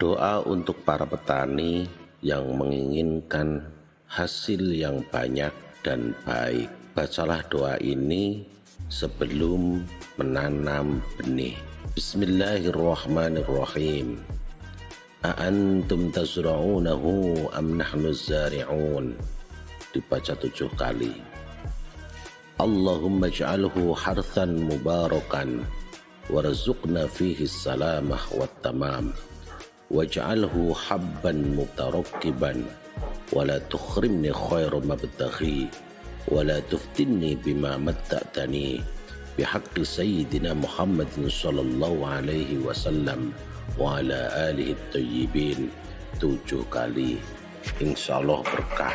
Doa untuk para petani yang menginginkan hasil yang banyak dan baik. Bacalah doa ini sebelum menanam benih. Bismillahirrahmanirrahim. A'antum tazra'unahu am nahnu zari'un. Dibaca 7 kali. Allahumma ij'alhu harthan mubarakan warzuqna fihi salamah wat tamam. Waj'alhu habban mutarakkiban wala tukhrimni khairu mabtaghi wala tuftinni bima matta'tani bihaqqi sayyidina Muhammadin sallallahu alaihi wasallam wa ala alihi at-tayyibin 7 kali. Insyaallah berkah.